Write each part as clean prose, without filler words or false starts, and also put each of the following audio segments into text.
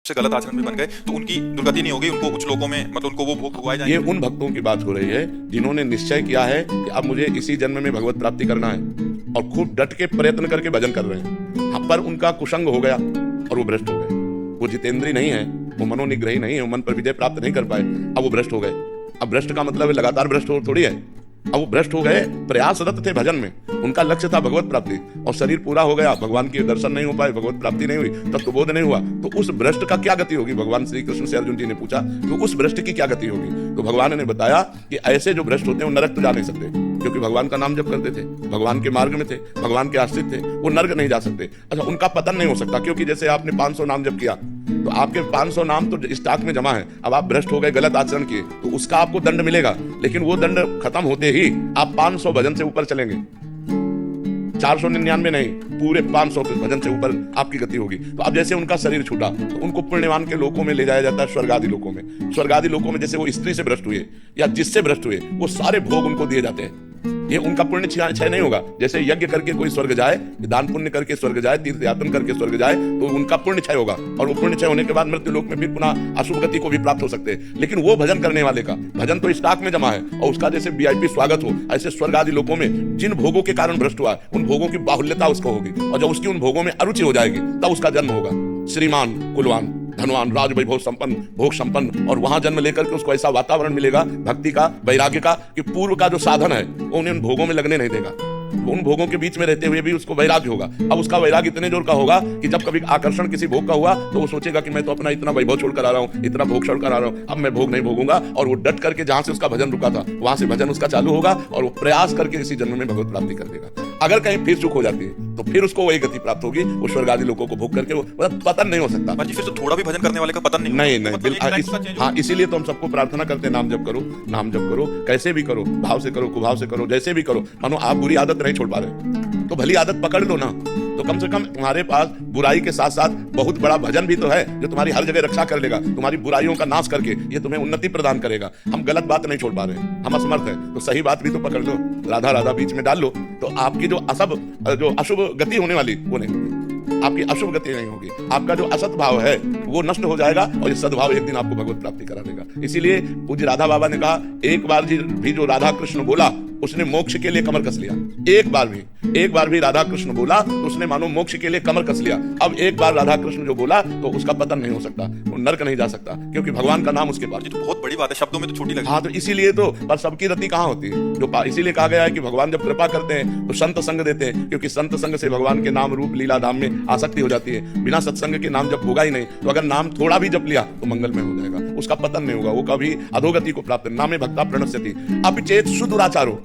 से गलत आचरण भी बन गए तो उनकी दुर्गति नहीं होगी, उनको उच्च लोकों में मतलब उनको वो भोग भुगवाए जाएंगे। ये उन भक्तों की बात हो रही है जिन्होंने निश्चय किया है कि अब मुझे इसी जन्म में भगवत प्राप्ति करना है और खूब डट के प्रयत्न करके भजन कर रहे हैं। हाँ, पर उनका कुसंग हो गया और वो भ्रष्ट हो गए। वो जितेंद्री नहीं है, वो मनोनिग्रही नहीं है, वो मन पर विजय प्राप्त नहीं कर पाए, अब वो भ्रष्ट हो गए। अब भ्रष्ट का मतलब है लगातार भ्रष्ट हो थोड़ी है। अब वो भ्रष्ट हो गए, प्रयासरत थे भजन में, उनका लक्ष्य था भगवत प्राप्ति और शरीर पूरा हो गया, भगवान के दर्शन नहीं हो पाए, भगवत प्राप्ति नहीं हुई, तत्वबोध नहीं हुआ, तो उस भ्रष्ट का क्या गति होगी? भगवान श्री कृष्ण से अर्जुन जी ने पूछा तो उस भ्रष्ट की क्या गति होगी? तो भगवान ने बताया कि ऐसे जो भ्रष्ट होते हैं वो नरक तो जा नहीं सकते, क्योंकि भगवान का नाम जप करते थे, भगवान के मार्ग में थे, भगवान के आश्रित थे, वो नरक नहीं जा सकते। अच्छा, उनका पतन नहीं हो सकता, क्योंकि जैसे आपने 500 नाम जप किया तो आपके 500 नाम तो स्टॉक में जमा है। अब आप भ्रष्ट हो गए, गलत आचरण किए, तो उसका आपको दंड मिलेगा, लेकिन वो दंड खत्म होते ही आप 500 भजन से ऊपर चलेंगे। 499 नहीं, पूरे 500 भजन से ऊपर आपकी गति होगी। तो अब जैसे उनका शरीर छूटा तो उनको पुण्यवान के लोकों में ले जाया जाता है, स्वर्ग आदि लोकों में। स्वर्ग आदि लोकों में जैसे वो स्त्री से भ्रष्ट हुए या जिससे भ्रष्ट हुए, वो सारे भोग उनको दिए जाते हैं। ये उनका पुण्य क्षय नहीं होगा। जैसे यज्ञ करके कोई स्वर्ग जाए, दान पुण्य करके स्वर्ग जाए, तीर्थ यातन करके स्वर्ग जाए, तो उनका पुण्य क्षय होगा और वो पुण्य क्षय होने के बाद मृत्यु लोक में फिर पुनः अशुभ गति को भी प्राप्त हो सकते हैं। लेकिन वो भजन करने वाले का भजन तो स्टॉक में जमा है और उसका जैसे वीआईपी स्वागत हो, ऐसे स्वर्ग आदि लोकों में जिन भोगों के कारण भ्रष्ट हुआ उन भोगों की बाहुल्यता उसको होगी और जब उसकी उन भोगों में अरुचि हो जाएगी तब उसका जन्म होगा श्रीमान, कुलवान, धनवान, राज वैभव संपन्न, भोग संपन्न, और वहां जन्म लेकर के उसको ऐसा वातावरण मिलेगा भक्ति का, वैराग्य का, कि पूर्व का जो साधन है वो उन्हें उन भोगों में लगने नहीं देगा। उन भोगों के बीच में रहते हुए भी उसको वैराग्य होगा। अब उसका वैराग्य इतने जोर का होगा कि जब कभी आकर्षण किसी भोग का हुआ तो वो सोचेगा कि मैं तो अपना इतना वैभव छोड़कर आ रहा हूँ, इतना भोग छोड़कर आ रहा हूँ, अब मैं भोग नहीं भोगूंगा, और वो डट करके जहां से उसका भजन रुका था वहां से भजन उसका चालू होगा और वो प्रयास करके इसी जन्म में भगवत प्राप्ति कर देगा। अगर कहीं फिर चूक हो जाती है तो फिर उसको वही गति प्राप्त होगी, वो स्वर्ग आदि लोगों को भोग करके वो पतन नहीं हो सकता। फिर तो थोड़ा भी भजन करने वाले का पतन नहीं नहीं, बिल्कुल। हाँ, इसीलिए तो हम सबको प्रार्थना करते हैं, नाम जप करो, नाम जप करो, कैसे भी करो, भाव से करो, कुभाव से करो, जैसे भी करो। मानो आप बुरी आदत नहीं छोड़ पा रहे तो भली आदत पकड़ लो ना, तो कम से कम तुम्हारे पास बुराई के साथ साथ बहुत बड़ा भजन भी तो है जो तुम्हारी हर जगह रक्षा कर लेगा, तुम्हारी बुराइयों का नाश करके ये तुम्हें उन्नति प्रदान करेगा। हम गलत बात नहीं छोड़ पा रहे हैं, हम असमर्थ हैं, तो सही बात भी तो पकड़ लो, राधा राधा बीच में डाल लो, तो आपकी जो अशुभ गति होने वाली वो नहीं होगी, आपकी अशुभ गति नहीं होगी, आपका जो असत भाव है वो नष्ट हो जाएगा और ये सद्भाव एक दिन आपको भगवत प्राप्ति करा देगा। इसीलिए पूज्य राधा बाबा ने कहा, एक बार भी जो राधा कृष्ण बोला उसने मोक्ष के लिए कमर कस लिया। एक बार भी राधा कृष्ण बोला तो उसने मानो मोक्ष के लिए कमर कस लिया। अब एक बार राधा कृष्ण जो बोला तो उसका पतन नहीं हो सकता, वो नरक नहीं जा सकता, क्योंकि भगवान का नाम उसके पास। ये तो बहुत बड़ी बात है, शब्दों में तो छोटी लगी। हाँ, तो इसीलिए तो, पर सबकी रति कहाँ होती है? जो इसीलिए कहा गया है कि भगवान जब कृपा करते हैं तो संत संग देते हैं, क्योंकि संत संग से भगवान के नाम रूप लीला धाम में आसक्ति हो जाती है। बिना सत्संग के नाम जब होगा ही नहीं, तो अगर नाम थोड़ा भी जप लिया तो मंगलमय हो जाएगा, उसका पतन नहीं होगा, वो कभी अधोगति को प्राप्त। नामे भक्ता प्रणश्यति अपिचेत सुदुराचारो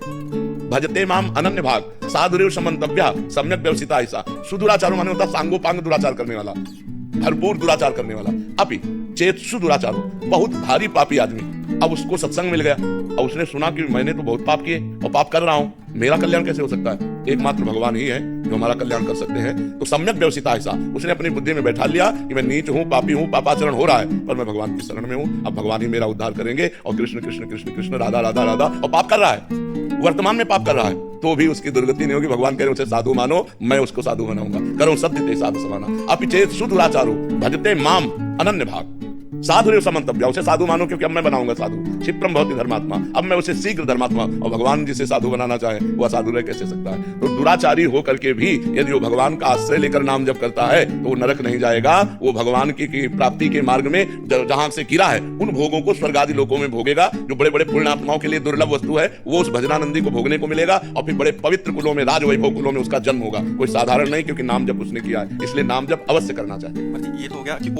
भजते माम अनन्य भाग साधुरेव समन्तव्या सम्यक व्यवसिता। ऐसा सुदुराचारो माने होता सांगोपांग दुराचार करने वाला, भरपूर दुराचार करने वाला। अपि चेत सुदुराचारो, बहुत भारी पापी आदमी, अब उसको सत्संग मिल गया और उसने सुना कि मैंने तो बहुत पाप किए और पाप कर रहा हूं, मेरा कल्याण कैसे हो सकता है? एकमात्र भगवान ही है जो हमारा कल्याण कर सकते हैं। तो सम्यक व्यवसिता ऐसा उसने अपनी बुद्धि में बैठा लिया कि मैं नीच हूं, पापी हूं, पापाचरण हो रहा है, पर मैं भगवान की शरण में हूं, अब भगवान ही मेरा उद्धार करेंगे। और कृष्ण कृष्ण कृष्ण कृष्ण राधा राधा राधा, और पाप कर रहा है, वर्तमान में पाप कर रहा है, तो भी उसकी दुर्गति नहीं होगी। भगवान कह रहे उसे साधु मानो, मैं उसको साधु बनाऊंगा, करो सत्य ते साधु समाना। अपिचेत सुदुराचारो भजते माम अनन्य भाग साधुरेव समन्तव्या, उसे साधु मानो, क्योंकि अब मैं बनाऊंगा साधु। क्षिप्रम भवति धर्मात्मा, अब मैं उसे शीघ्र धर्मात्मा, और भगवान जिसे साधु बनाना चाहे वह साधु रह कैसे सकता है? तो दुराचारी होकर के भी यदि वो भगवान का आश्रय लेकर नाम जप करता है तो वो नरक नहीं जाएगा, वो भगवान की प्राप्ति के मार्ग में जहां से गिरा है उन भोगों को स्वर्ग आदि लोकों में भोगेगा। जो बड़े बड़े पुण्यात्माओं के लिए दुर्लभ वस्तु है वो उस भजनानंदी को भोगने को मिलेगा, और फिर बड़े पवित्र कुलों में, राज वैभव कुलों में उसका जन्म होगा। कोई साधारण नहीं, क्योंकि नाम जप उसने किया है, इसलिए नाम जप अवश्य करना चाहिए। ये तो हो गया कि